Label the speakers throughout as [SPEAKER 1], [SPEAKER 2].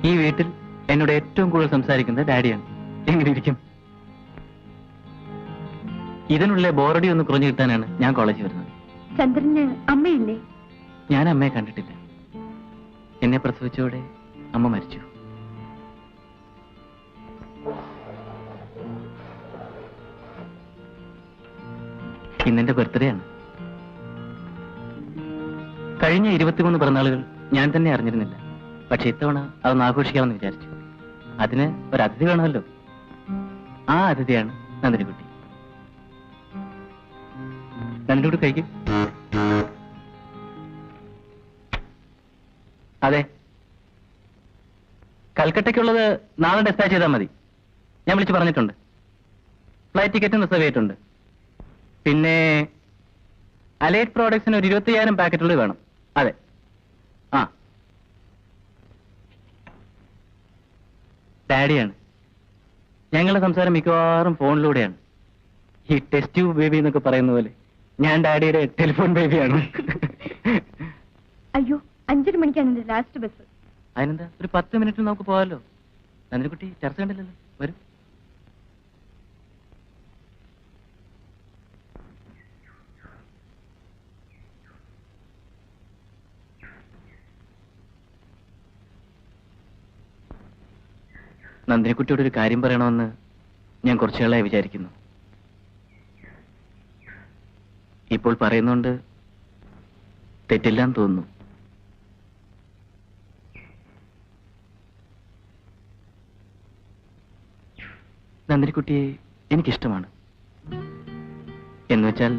[SPEAKER 1] ഈ വീട്ടിൽ എന്നോട് ഏറ്റവും കൂടുതൽ സംസാരിക്കുന്നത് ഡാഡിയാണ്. എങ്ങനെ ഇരിക്കും? ഇതിനുള്ള ബോറടി ഒന്ന് കുറഞ്ഞു കിട്ടാനാണ് ഞാൻ കോളേജിൽ വരുന്നത്.
[SPEAKER 2] ചന്ദ്രന് അമ്മയില്ലേ?
[SPEAKER 1] ഞാൻ അമ്മയെ കണ്ടിട്ടില്ല. എന്നെ പ്രസവിച്ചോടെ അമ്മ മരിച്ചു. ഇന്നെന്റെ ബർത്ത്ഡേ ആണ്. കഴിഞ്ഞ 23 പിറന്നാളുകൾ ഞാൻ തന്നെ അറിഞ്ഞിരുന്നില്ല. പക്ഷെ ഇത്തവണ അതൊന്ന് ആഘോഷിക്കാമെന്ന് വിചാരിച്ചു. അതിന് ഒരു അതിഥി വേണമല്ലോ. ആ അതിഥിയാണ് നന്ദിനിക്കുട്ടി. നന്ദിനിക്കുട്ടി കഴിക്കും. അതെ, കൽക്കട്ടയ്ക്കുള്ളത് നാളെ ഡിസ്പാച്ച് ചെയ്താൽ മതി. ഞാൻ വിളിച്ച് പറഞ്ഞിട്ടുണ്ട്. ഫ്ലൈറ്റ് ടിക്കറ്റും റിസർവ് ചെയ്തിട്ടുണ്ട്. പിന്നെ അലൈറ്റ് പ്രോഡക്ട്സിന് ഒരു 25,000 പാക്കറ്റുകൾ വേണം. അതെ. ആ, ഡാഡിയാണ്. ഞങ്ങളുടെ സംസാരം മിക്കവാറും ഫോണിലൂടെയാണ്. ഈ ടെസ്റ്റ് ട്യൂബ് ബേബി എന്നൊക്കെ പറയുന്ന പോലെ ഞാൻ ഡാഡിയുടെ ടെലിഫോൺ ബേബിയാണ്.
[SPEAKER 2] അയ്യോ, 5:30 മണിക്കാണ് എന്റെ ലാസ്റ്റ് ബസ്.
[SPEAKER 1] അതിനെന്താ, ഒരു 10 മിനിറ്റ് നമുക്ക് പോകാമല്ലോ. നന്ദിനിക്കുട്ടി ചർച്ച കണ്ടില്ലല്ലോ, വരും. നന്ദിനിക്കുട്ടിയോട് ഒരു കാര്യം പറയണമെന്ന് ഞാൻ കുറച്ചുകളായി വിചാരിക്കുന്നു. ഇപ്പോൾ പറയുന്നുണ്ട് തെറ്റില്ലാന്ന് തോന്നുന്നു. നന്ദിനിക്കുട്ടിയെ എനിക്കിഷ്ടമാണ്. എന്നുവെച്ചാൽ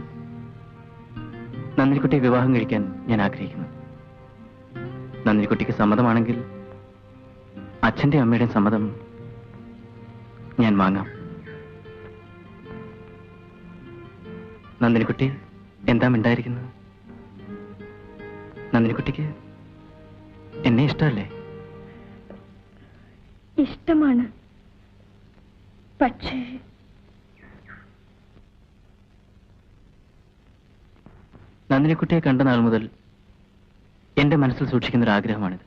[SPEAKER 1] നന്ദിനിക്കുട്ടിയെ വിവാഹം കഴിക്കാൻ ഞാൻ ആഗ്രഹിക്കുന്നു. നന്ദിനിക്കുട്ടിക്ക് സമ്മതമാണെങ്കിൽ അച്ഛന്റെ അമ്മയുടെയും സമ്മതം ഞാൻ വാങ്ങാം. നന്ദിനിക്കുട്ടി എന്താ മിണ്ടായിരിക്കുന്നത്? നന്ദിനിക്കുട്ടിക്ക് എന്നെ ഇഷ്ടമല്ലേ?
[SPEAKER 2] ഇഷ്ടമാണ്. പക്ഷേ
[SPEAKER 1] നന്ദിനിക്കുട്ടിയെ കണ്ട നാൾ മുതൽ എന്റെ മനസ്സിൽ സൂക്ഷിക്കുന്ന ഒരു ആഗ്രഹമാണിത്.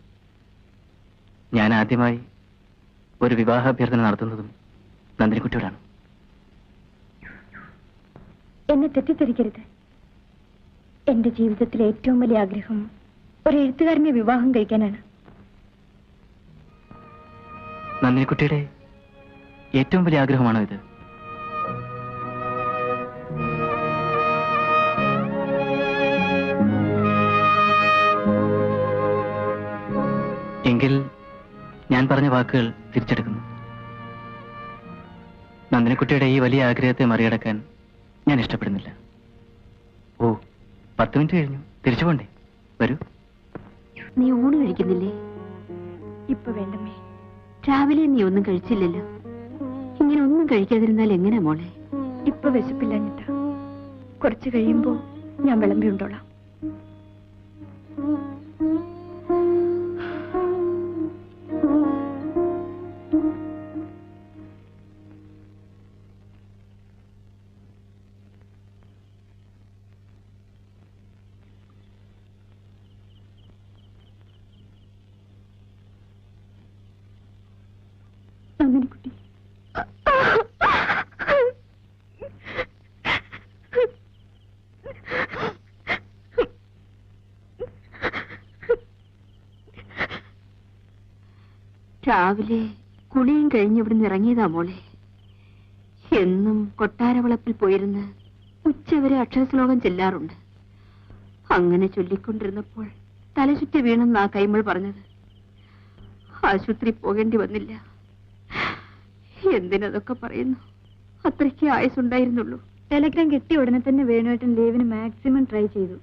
[SPEAKER 1] ഞാൻ ആദ്യമായി ഒരു വിവാഹാഭ്യർത്ഥന നടത്തുന്നതും നന്ദിനിക്കുട്ടിയോടാണ്.
[SPEAKER 2] എന്നെ തെറ്റിദ്ധരിക്കരുത്. എന്റെ ജീവിതത്തിലെ ഏറ്റവും വലിയ ആഗ്രഹം ഒരു എഴുത്തുകാരനെ വിവാഹം കഴിക്കാനാണ്.
[SPEAKER 1] നന്ദിനിക്കുട്ടിയുടെ ഏറ്റവും വലിയ ആഗ്രഹമാണോ ഇത്? എങ്കിൽ ഞാൻ പറഞ്ഞ വാക്കുകൾ തിരിച്ചെടുക്കുന്നു. നന്ദിനിക്കുട്ടിയുടെ ഈ വലിയ ആഗ്രഹത്തെ മറികടക്കാൻ ഞാൻ ഇഷ്ടപ്പെടുന്നില്ല. ഓ, 10 മിനിറ്റ് കഴിഞ്ഞു. തിരിച്ചു പോണ്ടേ? വരൂ.
[SPEAKER 3] നീ ഊണ് കഴിക്കുന്നില്ലേ?
[SPEAKER 2] ഇപ്പൊ വേണ്ടമേ.
[SPEAKER 3] രാവിലെ നീ ഒന്നും കഴിച്ചില്ലല്ലോ. ഇങ്ങനെ ഒന്നും കഴിക്കാതിരുന്നാൽ എങ്ങനെ മോളെ?
[SPEAKER 2] ഇപ്പൊ വിശപ്പില്ലഞ്ഞിട്ടാ. കുറച്ച് കഴിയുമ്പോ ഞാൻ വിളമ്പി ഉണ്ടോളാം. നന്ദിനിക്കുട്ടി,
[SPEAKER 3] രാവിലെ കുളിയും കഴിഞ്ഞ് ഇവിടുന്ന് ഇറങ്ങിയതാ മോളെ. എന്നും കൊട്ടാരവളപ്പിൽ പോയിരുന്ന് ഉച്ചവരെ അക്ഷരശ്ലോകം ചെല്ലാറുണ്ട്. അങ്ങനെ ചൊല്ലിക്കൊണ്ടിരുന്നപ്പോൾ തലചുറ്റി വീണെന്നാ കൈമൾ പറഞ്ഞത്. ആശുപത്രി പോകേണ്ടി വന്നില്ല. എന്തിനതൊക്കെ പറയുന്നു? അത്രയ്ക്ക് ആയുസുണ്ടായിരുന്നുള്ളൂ.
[SPEAKER 2] ടെലഗ്രാം കിട്ടിയ ഉടനെ തന്നെ വേണുവേട്ടൻ ലീവിന് മാക്സിമം ട്രൈ ചെയ്തു.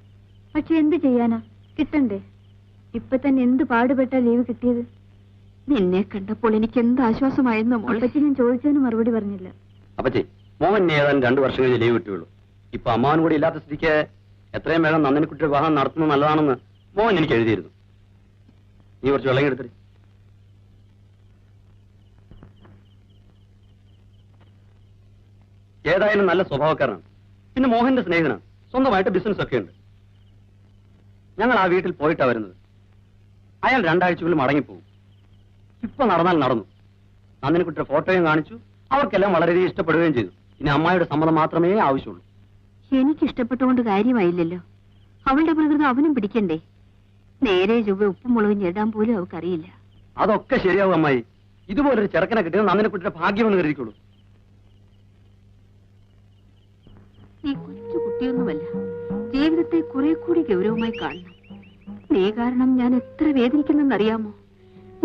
[SPEAKER 2] പക്ഷെ എന്ത് ചെയ്യാനാ, കിട്ടണ്ടേ? ഇപ്പൊ തന്നെ എന്ത് പാടുപെട്ടാ ലീവ് കിട്ടിയത്.
[SPEAKER 3] നിന്നെ കണ്ടപ്പോൾ എനിക്ക് എന്ത് ആശ്വാസമായിരുന്നു മോളെ.
[SPEAKER 2] അപ്പച്ചി ഞാൻ ചോദിച്ചതിന് മറുപടി പറഞ്ഞില്ല.
[SPEAKER 4] അപ്പച്ചി, മോഹൻ ഏതാനും 2 വർഷം കഴിഞ്ഞ് ലീവ് കിട്ടുകയുള്ളൂ. ഇപ്പൊ അമ്മാവൻ കൂടി ഇല്ലാത്ത സ്ഥിതിക്ക് എത്രയും വേഗം നന്ദിനിക്കുട്ടിയുടെ വിവാഹം നടത്തുന്നത് നല്ലതാണെന്ന് മോഹൻ എനിക്ക് എഴുതിയിരുന്നു. നീ കുറച്ച് വെള്ളം എടുത്തിട്ട്. ഏതായാലും നല്ല സ്വഭാവക്കാരനാണ്. പിന്നെ മോഹന്റെ സ്നേഹിതനാണ്. സ്വന്തമായിട്ട് ബിസിനസ് ഒക്കെ ഉണ്ട്. ഞങ്ങൾ ആ വീട്ടിൽ പോയിട്ടാ വരുന്നത്. അയാൾ 2 ആഴ്ചകളിൽ മടങ്ങിപ്പോകും. ഇപ്പൊ നടന്നാൽ നടന്നു. നന്ദിനിക്കുട്ടിയുടെ ഫോട്ടോയും കാണിച്ചു. അവർക്കെല്ലാം വളരെയധികം ഇഷ്ടപ്പെടുകയും ചെയ്തു. ഇനി അമ്മായിയുടെ സമ്മതം മാത്രമേ ആവശ്യമുള്ളൂ.
[SPEAKER 3] എനിക്ക് ഇഷ്ടപ്പെട്ടുകൊണ്ട് കാര്യമായില്ലല്ലോ. അവളുടെ പ്രകൃതം അവനും പിടിക്കണ്ടേ? നേരെ ചൊവ്വ ഉപ്പും മുളകും ഞെടാൻ പോലും അവൾക്കറിയില്ല.
[SPEAKER 4] അതൊക്കെ ശരിയാവും അമ്മായി. ഇതുപോലൊരു ചെറുക്കനെ കിട്ടിയത് നന്ദിനിക്കുട്ടിയുടെ ഭാഗ്യമെന്ന് കരുതിക്കോളൂ.
[SPEAKER 3] നീ കൊച്ചു കുട്ടിയൊന്നുമല്ല. ജീവിതത്തെ കുറെ കൂടി ഗൗരവമായി കാണണം. നീ കാരണം ഞാൻ എത്ര വേദനിക്കുന്നെന്നറിയാമോ?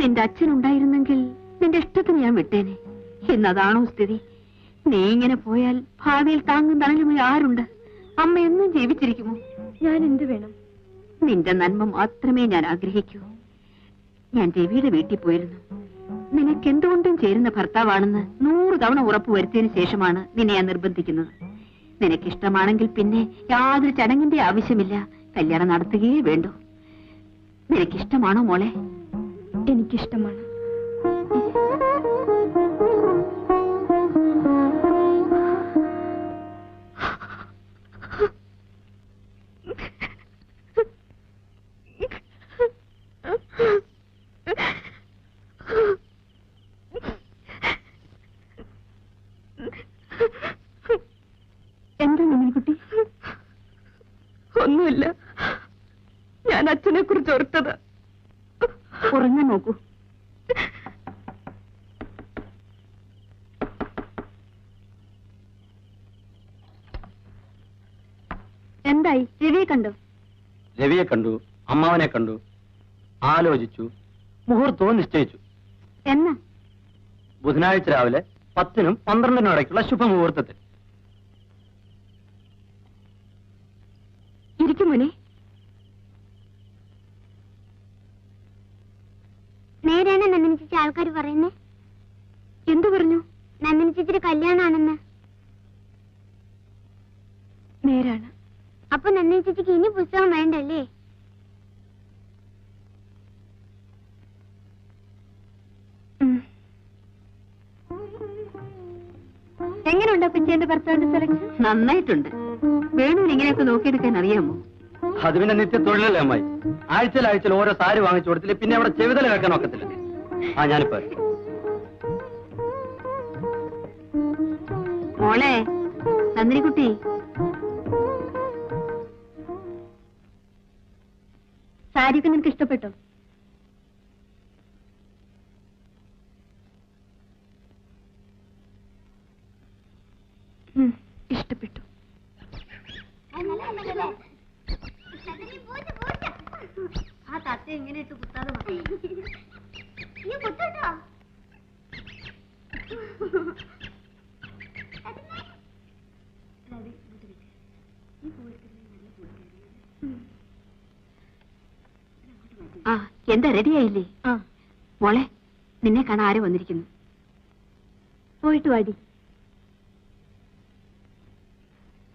[SPEAKER 3] നിന്റെ അച്ഛൻ ഉണ്ടായിരുന്നെങ്കിൽ നിന്റെ ഇഷ്ടത്തിന് ഞാൻ വിട്ടേനെ. എന്നതാണോ സ്ഥിതി? നീ ഇങ്ങനെ പോയാൽ ഭാവിയിൽ താങ്ങും തണലുമായി ആരുണ്ട്? അമ്മ എന്നും ജീവിച്ചിരിക്കുമോ?
[SPEAKER 2] ഞാൻ എന്ത് വേണം?
[SPEAKER 3] നിന്റെ നന്മ മാത്രമേ ഞാൻ ആഗ്രഹിക്കൂ. ഞാൻ രവിയുടെ വീട്ടിൽ പോയിരുന്നു. നിനക്ക് എന്തുകൊണ്ടും ചേരുന്ന ഭർത്താവാണെന്ന് 100 തവണ ഉറപ്പുവരുത്തിയതിനു ശേഷമാണ് നിന്നെ ഞാൻ നിർബന്ധിക്കുന്നത്. നിനക്കിഷ്ടമാണെങ്കിൽ പിന്നെ യാതൊരു ചടങ്ങിന്റെ ആവശ്യമില്ല. കല്യാണം നടത്തുകയേ വേണ്ടൂ. നിനക്കിഷ്ടമാണോ മോളെ?
[SPEAKER 2] എനിക്കിഷ്ടമാണ്.
[SPEAKER 3] എന്താ നന്ദിനിക്കുട്ടി?
[SPEAKER 2] ഒന്നുമില്ല. ഞാൻ അച്ഛനെ കുറിച്ച് ഓർത്തത്.
[SPEAKER 3] ഉറങ്ങാൻ നോക്കൂ.
[SPEAKER 2] എന്തായി? രവിയെ കണ്ടോ?
[SPEAKER 4] രവിയെ കണ്ടു, അമ്മാവനെ കണ്ടു, ആലോചിച്ചു, മുഹൂർത്തവും നിശ്ചയിച്ചു.
[SPEAKER 2] എന്നാ?
[SPEAKER 4] ബുധനാഴ്ച രാവിലെ 10-നും 12-നും ഇടയ്ക്കുള്ള ശുഭമുഹൂർത്തത്തിൽ.
[SPEAKER 2] ഇരിക്കും മോനെ.
[SPEAKER 5] നേരാണ് നന്ദിനി ചേച്ചി ആൾക്കാർ പറയുന്നേ.
[SPEAKER 2] എന്തു പറഞ്ഞു?
[SPEAKER 5] നന്ദിനി ചേച്ചിയുടെ കല്യാണാണെന്ന്.
[SPEAKER 2] നേരാണ്.
[SPEAKER 5] അപ്പൊ നന്ദിനി ചേച്ചിക്ക് ഇനി പുസ്തകം വേണ്ടല്ലേ?
[SPEAKER 2] എങ്ങനെയുണ്ട് പിഞ്ചേന്റെ ഭർത്താവിന്റെ സെലക്ഷൻ?
[SPEAKER 3] നന്നായിട്ടുണ്ട്. വേണുവിന് ഇങ്ങനെയൊക്കെ നോക്കിയെടുക്കാൻ അറിയാമോ?
[SPEAKER 4] അത് പിന്നെ നിത്യ തൊഴിലല്ലേ അമ്മായി. ആഴ്ചയിൽ ഓരോ സാരി വാങ്ങിച്ചു കൊടുത്തില്ല, പിന്നെ അവിടെ ചെവിതല വെക്കാൻ ഒക്കത്തില്ല. ഞാനിപ്പോ
[SPEAKER 3] മോളെ നന്ദിനിക്കുട്ടി,
[SPEAKER 2] സാരിയൊക്കെ നിനക്ക് ഇഷ്ടപ്പെട്ടോ? ഇഷ്ടപ്പെട്ടു.
[SPEAKER 5] ആ തത്ത എങ്ങനെ ഇട്ട് കുത്താതെ മതി. നീ കുത്തട്ടോ.
[SPEAKER 3] ആ എന്താ റെഡിയായില്ലേ? മോളെ നിന്നെ കാണാൻ ആര് വന്നിരിക്കുന്നു?
[SPEAKER 2] പോയിട്ട് വാടി.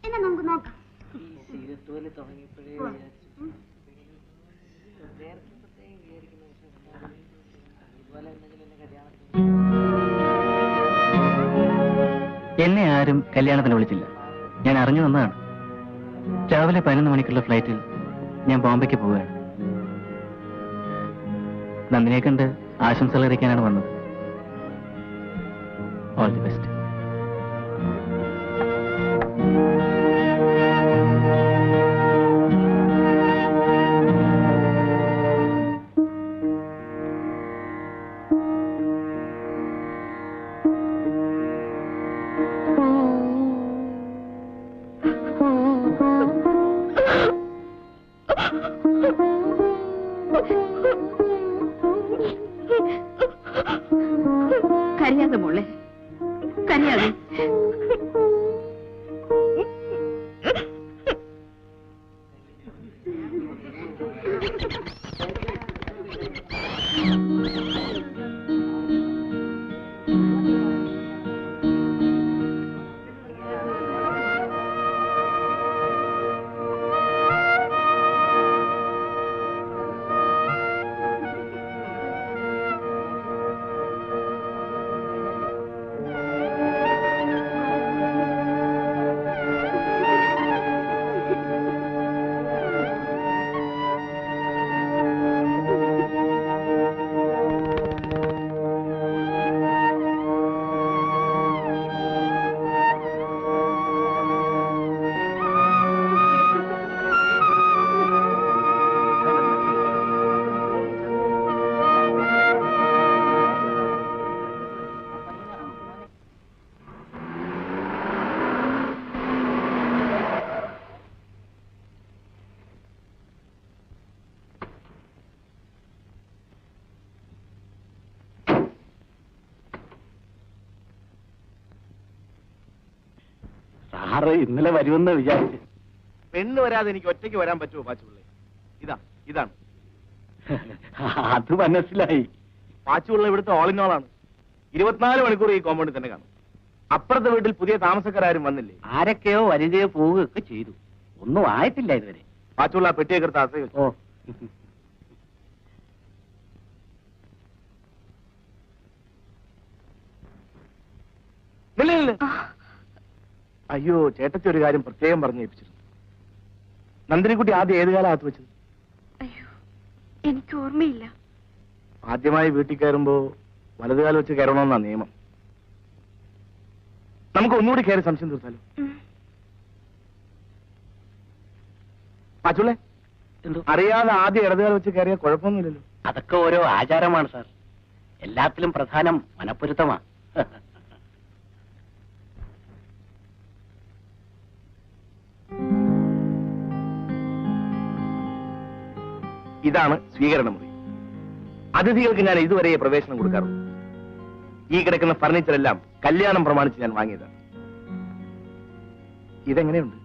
[SPEAKER 5] എന്നാ നമുക്ക് നോക്കാം.
[SPEAKER 1] എന്നെ ആരും കല്യാണത്തിന് വിളിച്ചില്ല. ഞാൻ അറിഞ്ഞു വന്നതാണ്. രാവിലെ 11 മണിക്കുള്ള ഫ്ലൈറ്റിൽ ഞാൻ ബോംബെക്ക് പോവുകയാണ്. നന്ദിനിയെ കണ്ട് ആശംസകൾ അറിയിക്കാനാണ് വന്നത്. All the best.
[SPEAKER 3] കരയാതെ മോളെ, കരയാതെ.
[SPEAKER 4] സാറ് ഇന്നലെ വരുമെന്ന് വിചാരിച്ചു.
[SPEAKER 6] പെണ്ണ് വരാതെ എനിക്ക് ഒറ്റയ്ക്ക് വരാൻ പറ്റുമോ പാച്ചുപിള്ളേ? ഇതാണ്.
[SPEAKER 4] അത് മനസ്സിലായി.
[SPEAKER 6] പാച്ചുപിള്ള ഇവിടുത്തെ ഓളിനോളാണ്. 24 മണിക്കൂർ ഈ കോമ്പൗണ്ടിൽ തന്നെ കാണും. അപ്പുറത്തെ വീട്ടിൽ പുതിയ താമസക്കാരും വന്നില്ലേ?
[SPEAKER 4] ആരൊക്കെയോ വരികയോ പോവുകയൊക്കെ ചെയ്തു. ഒന്നും ആയിട്ടില്ല ഇതുവരെ.
[SPEAKER 6] പാച്ചുപിള്ള ആ പെട്ടിയെ കറുത്ത അസൈ വെച്ചു.
[SPEAKER 4] ഓ,
[SPEAKER 6] അയ്യോ, ചേട്ടത്തി ഒരു കാര്യം പ്രത്യേകം പറഞ്ഞു ഏൽപ്പിച്ചിരുന്നു. നന്ദിനിക്കുട്ടി ആദ്യം ഏത് കാലം അകത്ത് വെച്ചത്?
[SPEAKER 3] അയ്യോ, എനിക്ക് ഓർമ്മയില്ല.
[SPEAKER 6] ആദ്യമായി വീട്ടിൽ കയറുമ്പോ വലതുകാലം വെച്ച് കയറണമെന്നാ നിയമം. നമുക്ക് ഒന്നുകൂടി കയറി സംശയം തീർത്താലോ? പാച്ചുള്ളേ, അറിയാതെ ആദ്യം ഇടതുകാലം വെച്ച് കയറിയാൽ കുഴപ്പമൊന്നുമില്ലല്ലോ.
[SPEAKER 4] അതൊക്കെ ഓരോ ആചാരമാണ് സാർ. എല്ലാത്തിലും പ്രധാനം മനപ്പൊരുത്തമാ.
[SPEAKER 6] ഇതാണ് സ്വീകരണ മുറി. അതിഥികൾക്ക് ഞാൻ ഇതുവരെ പ്രവേശനം കൊടുക്കാറുള്ളൂ. ഈ കിടക്കുന്ന ഫർണിച്ചർ എല്ലാം കല്യാണം പ്രമാണിച്ച് ഞാൻ വാങ്ങിയതാണ്. ഇതെങ്ങനെയുണ്ട്?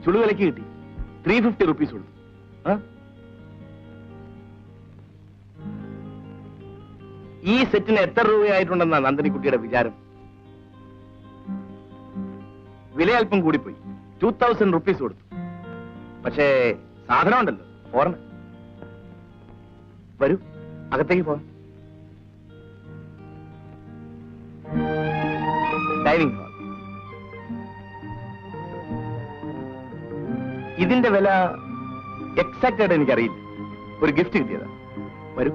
[SPEAKER 6] ചുളുവിലക്ക് കിട്ടി. 350 റുപ്പീസ് കൊടുത്തു. ഈ സെറ്റിന് എത്ര രൂപയായിട്ടുണ്ടെന്നാ നന്ദിനിക്കുട്ടിയുടെ വിചാരം? വില അല്പം കൂടിപ്പോയി. 2000 റുപ്പീസ് കൊടുത്തു. പക്ഷേ സാധനം ഉണ്ടല്ലോ, ഫോറിന്. വരൂ, അകത്തേക്ക് പോവാം. Dining hall. ഇതിന്റെ വില എക്സാക്റ്റ് ആയിട്ട് എനിക്കറിയില്ല. ഒരു ഗിഫ്റ്റ് കിട്ടിയതാ. വരൂ.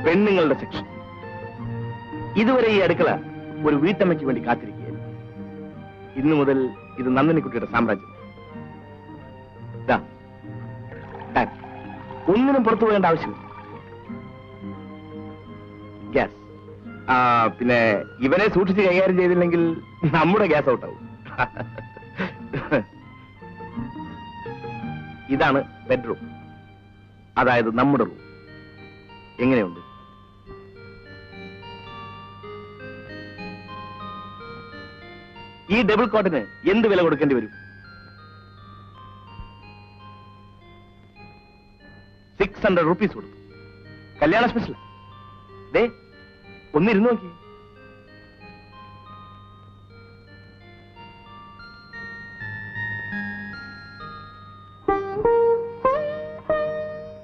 [SPEAKER 6] പെണ്ണുങ്ങളുടെ സെക്ഷൻ. ഇതുവരെ ഈ അടുക്കള ഒരു വീട്ടമ്മയ്ക്ക് വേണ്ടി കാത്തിരിക്കുകയായിരുന്നു. ഇന്നു മുതൽ ഇത് നന്ദിനിക്കുട്ടിയുടെ സാമ്രാജ്യം. ഒന്നിനും പുറത്തു പോകേണ്ട ആവശ്യമില്ല. ഗ്യാസ്. പിന്നെ ഇവനെ സൂക്ഷിച്ച് കൈകാര്യം ചെയ്തില്ലെങ്കിൽ നമ്മുടെ ഗ്യാസ് ഔട്ടാവും. ഇതാണ് ബെഡ്റൂം, അതായത് നമ്മുടെ റൂം. എങ്ങനെയുണ്ട്? ഈ ഡബിൾ കോട്ടിന് എന്ത് വില കൊടുക്കേണ്ടി വരും? 600 റുപ്പീസ് കൊടുത്തു. കല്യാണ സ്പെഷ്യൽ. ദേ, ഒന്നിരുന്ന് നോക്കി.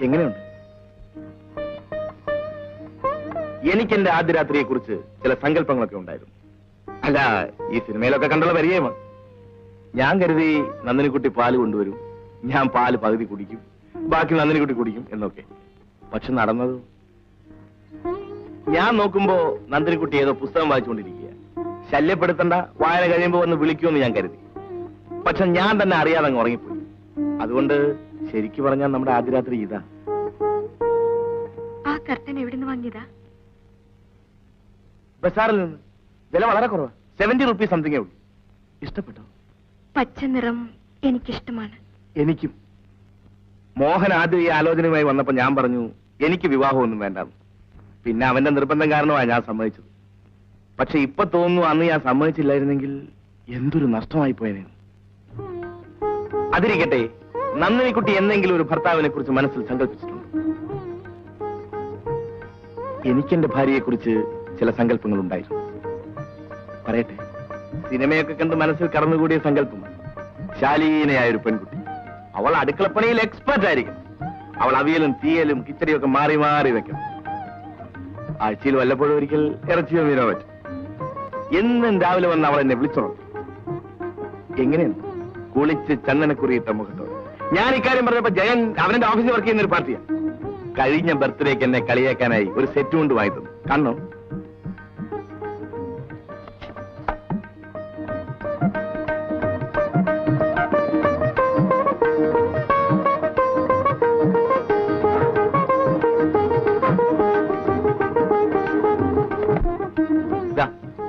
[SPEAKER 6] എങ്ങനെയുണ്ട്? എനിക്ക് എന്റെ ആദ്യ രാത്രിയെ കുറിച്ച് ചില സങ്കല്പങ്ങളൊക്കെ ഉണ്ടായിരുന്നു. അല്ല, ഈ സിനിമയിലൊക്കെ കണ്ടുള്ള പരിചയമാണ്. ഞാൻ കരുതി നന്ദിനിക്കുട്ടി പാല് കൊണ്ടുവരും, ഞാൻ പാല് പകുതി കുടിക്കും, ബാക്കി നന്ദിനിക്കുട്ടി കുടിക്കും എന്നൊക്കെ. പക്ഷെ നടന്നത്, ഞാൻ നോക്കുമ്പോ നന്ദിനിക്കുട്ടി ഏതോ പുസ്തകം വായിച്ചുകൊണ്ടിരിക്കുക. ശല്യപ്പെടുത്തണ്ട, വായന കഴിയുമ്പോ വന്ന് വിളിക്കുമെന്ന് ഞാൻ കരുതി. പക്ഷെ ഞാൻ തന്നെ അറിയാതെ അങ്ങ് ഉറങ്ങിപ്പോയി. അതുകൊണ്ട് ശരിക്കു പറഞ്ഞാൽ നമ്മുടെ ആദ്യ രാത്രി ഇതാ.
[SPEAKER 3] ആ കർട്ടൻ എവിടുന്ന് വാങ്ങിയതാ?
[SPEAKER 6] ബസാറിൽ നിന്ന്. വില വളരെ കുറവാ. 70 റുപ്പീസ് സംതിങ്ങേ ഉള്ളൂ. ഇഷ്ടപ്പെട്ടോ?
[SPEAKER 3] പച്ച നിറം എനിക്കിഷ്ടമാണ്.
[SPEAKER 6] എനിക്കും. മോഹൻ ആദ്യം ഈ ആലോചനയുമായി വന്നപ്പോ ഞാൻ പറഞ്ഞു എനിക്ക് വിവാഹമൊന്നും വേണ്ടാന്ന്. പിന്നെ അവന്റെ നിർബന്ധം കാരണമാണ് ഞാൻ സമ്മതിച്ചത്. പക്ഷെ ഇപ്പൊ തോന്നുന്നു അന്ന് ഞാൻ സമ്മതിച്ചില്ലായിരുന്നെങ്കിൽ എന്തൊരു നഷ്ടമായി പോയനെ. അതിരിക്കട്ടെ, നന്ദിനിക്കുട്ടി എന്തെങ്കിലും ഒരു ഭർത്താവിനെ കുറിച്ച് മനസ്സിൽ സങ്കല്പിച്ചിട്ടുണ്ട്. എനിക്കെന്റെ ഭാര്യയെ കുറിച്ച് ചില സങ്കല്പങ്ങൾ ഉണ്ടായിരുന്നു. പറയട്ടെ, സിനിമയൊക്കെ കണ്ട് മനസ്സിൽ കടന്നുകൂടിയ സങ്കല്പമാണ്. ശാലീനയായ ഒരു പെൺകുട്ടി. അവൾ അടുക്കളപ്പണിയിൽ എക്സ്പെർട്ട് ആയിരിക്കും. അവൾ അവിയലും തീയലും കിച്ചടിയൊക്കെ മാറി മാറി വെക്കണം. ആഴ്ചയിൽ വല്ലപ്പോഴും ഒരിക്കൽ ഇറച്ചിയോ മീനോ പറ്റും. എന്നും രാവിലെ വന്ന് അവൾ എന്നെ വിളിച്ചോളും. എങ്ങനെയുണ്ട്? കുളിച്ച് ചന്ദനക്കുറിയിട്ട മുഖത്തോട്. ഞാൻ ഇക്കാര്യം പറഞ്ഞപ്പോ ജയൻ അവന്റെ ഓഫീസിൽ വർക്ക് ചെയ്യുന്ന ഒരു പാർട്ടിയാണ്. കഴിഞ്ഞ ബർത്ത്ഡേക്ക് എന്നെ കളിയാക്കാനായി ഒരു സെറ്റ് കൊണ്ട് വാങ്ങി തന്നു. കണ്ണോ?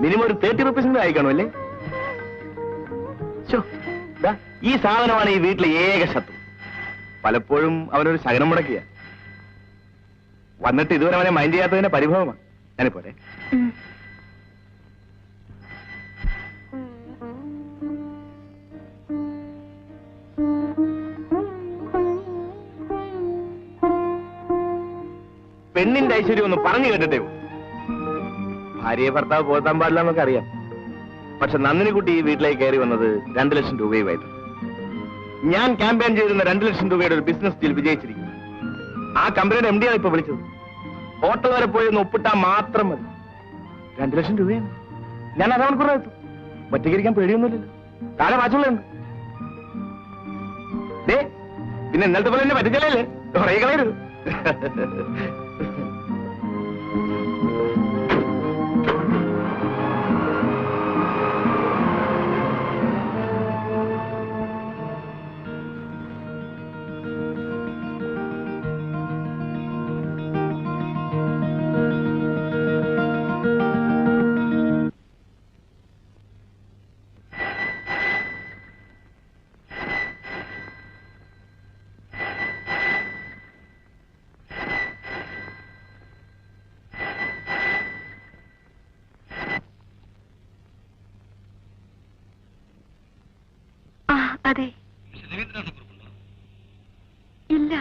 [SPEAKER 6] മിനിമം ഒരു 30 റുപ്പീസിന്റെ ആയിക്കാണോ അല്ലേ? ഈ സാധനമാണ് ഈ വീട്ടിലെ ഏക ശത്രു. പലപ്പോഴും അവനൊരു ശകനം മുടക്കിയ. വന്നിട്ട് ഇതുവരെ അവനെ മൈൻഡ് ചെയ്യാത്തതിന്റെ പരിഭവമാണ്. ഞാനിപ്പോരെ. പെണ്ണിന്റെ ഐശ്വര്യം ഒന്ന് പറഞ്ഞു കേട്ടിട്ടേ ഉള്ളൂ. ഭാര്യയെ ഭർത്താവ് പോകാൻ പാടില്ല എന്നൊക്കെ അറിയാം. പക്ഷെ നന്ദിനിക്കുട്ടി ഈ വീട്ടിലേക്ക് കയറി വന്നത് 2 ലക്ഷം രൂപയുമായിട്ട്. ഞാൻ ക്യാമ്പയിൻ ചെയ്തിരുന്ന 2 ലക്ഷം രൂപയുടെ ഒരു ബിസിനസ് ഡീൽ വിജയിച്ചിരിക്കുന്നു. ആ കമ്പനിയുടെ MD ആണ് ഇപ്പൊ വിളിച്ചത്. ഹോട്ടൽ വരെ പോയി ഒന്ന് ഒപ്പിട്ടാൽ മാത്രം മതി. 2 ലക്ഷം രൂപയാണ്. ഞാൻ അരമണിക്കൂർ എത്തും. ഒറ്റയ്ക്കിരിക്കാൻ പേടിയൊന്നുമില്ലല്ലോ. താഴെ വാച്ചുള്ളുണ്ട്. പിന്നെ ഇന്നലത്തെ പോലെ എന്നെ പറ്റിച്ചല്ലേ, കുറേ കളയരുത്.
[SPEAKER 3] അതെ. ഇല്ല.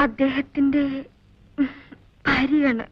[SPEAKER 3] അദ്ദേഹത്തിന്റെ ഭാര്യയാണ്.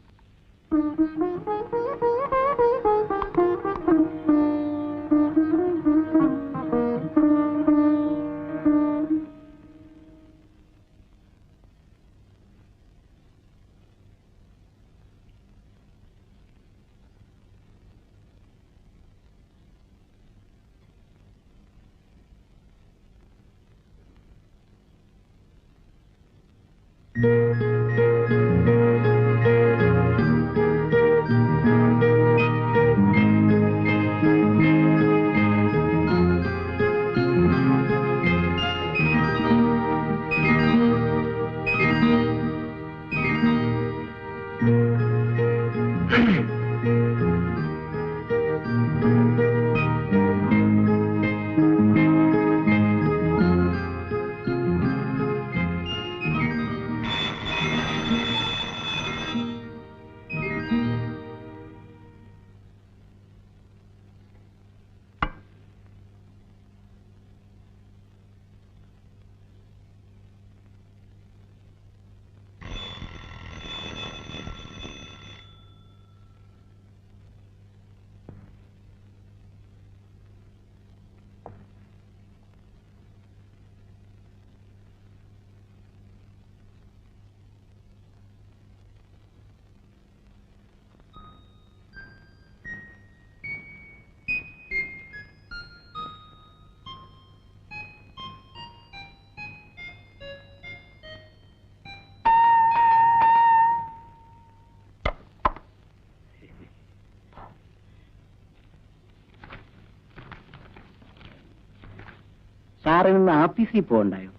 [SPEAKER 1] സാറിന് ആഫീസിൽ പോകണ്ടായോ?